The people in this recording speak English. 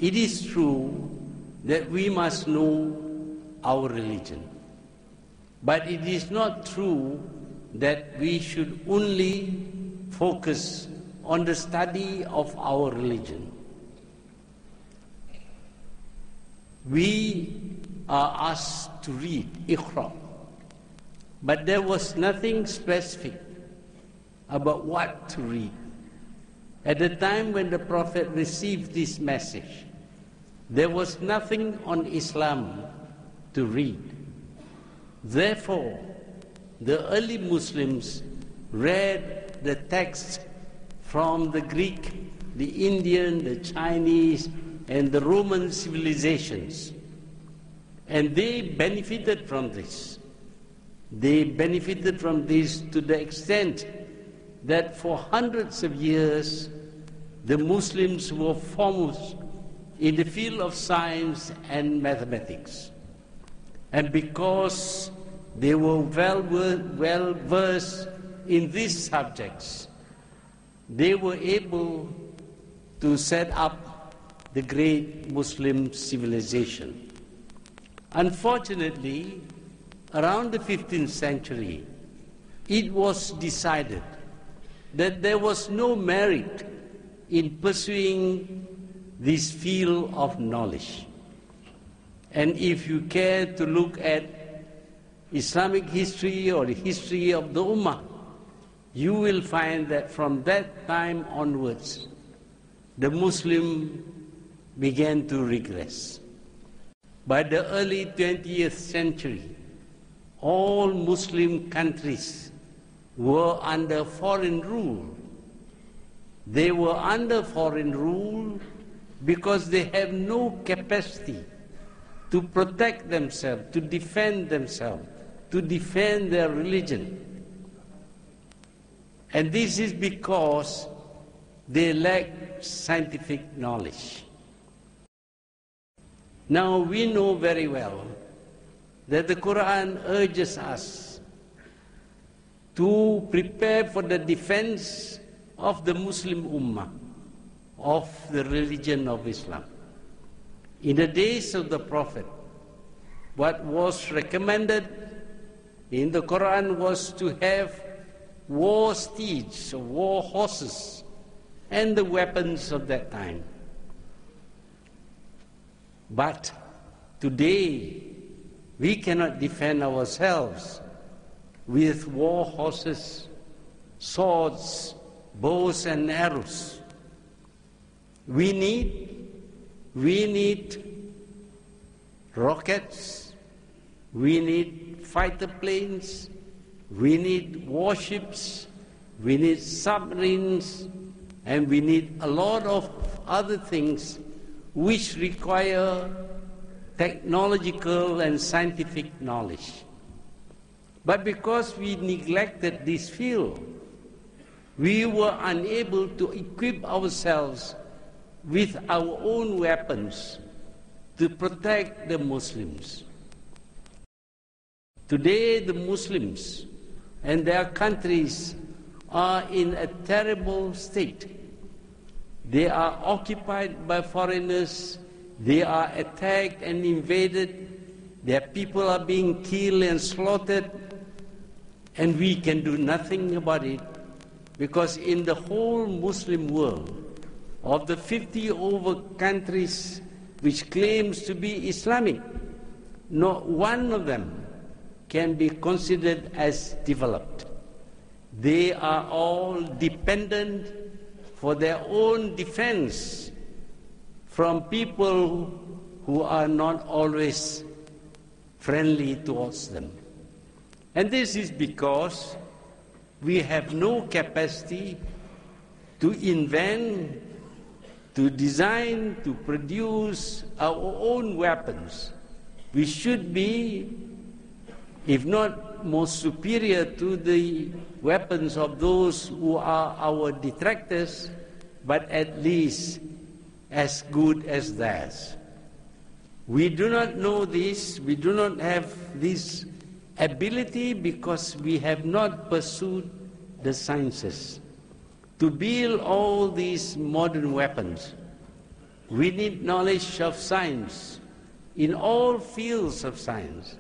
it is true that we must know our religion. But it is not true that we should only focus on the study of our religion. We are asked to read Iqra, but there was nothing specific about what to read. At the time when the Prophet received this message, there was nothing on Islam to read. Therefore, the early Muslims read the text from the Greek, the Indian, the Chinese, and the Roman civilizations. And they benefited from this. They benefited from this to the extent that for hundreds of years, the Muslims were foremost in the field of science and mathematics. And because they were well versed in these subjects, they were able to set up the great Muslim civilization. Unfortunately, around the 15th century, it was decided that there was no merit in pursuing this field of knowledge. And if you care to look at Islamic history or the history of the Ummah, you will find that from that time onwards, the Muslim began to regress. By the early 20th century, all Muslim countries were under foreign rule. They were under foreign rule because they have no capacity to protect themselves, to defend themselves, to defend their religion. And this is because they lack scientific knowledge. Now we know very well that the Quran urges us to prepare for the defense of the Muslim Ummah, of the religion of Islam. In the days of the Prophet, what was recommended in the Quran was to have war steeds, war horses, and the weapons of that time. But today, we cannot defend ourselves with war horses, swords, bows and arrows. We need rockets, we need fighter planes, we need warships, we need submarines, and we need a lot of other things which require technological and scientific knowledge. But because we neglected this field, we were unable to equip ourselves with our own weapons to protect the Muslims. Today, the Muslims and their countries are in a terrible state. They are occupied by foreigners, they are attacked and invaded, their people are being killed and slaughtered, and we can do nothing about it because in the whole Muslim world, of the 50 over countries which claims to be Islamic, not one of them can be considered as developed. They are all dependent for their own defense from people who are not always friendly towards them. And this is because we have no capacity to invent, to design, to produce our own weapons. We should be, if not more superior to the weapons of those who are our detractors, but at least as good as theirs. We do not know this, we do not have this ability because we have not pursued the sciences. To build all these modern weapons, We need knowledge of science in all fields of science.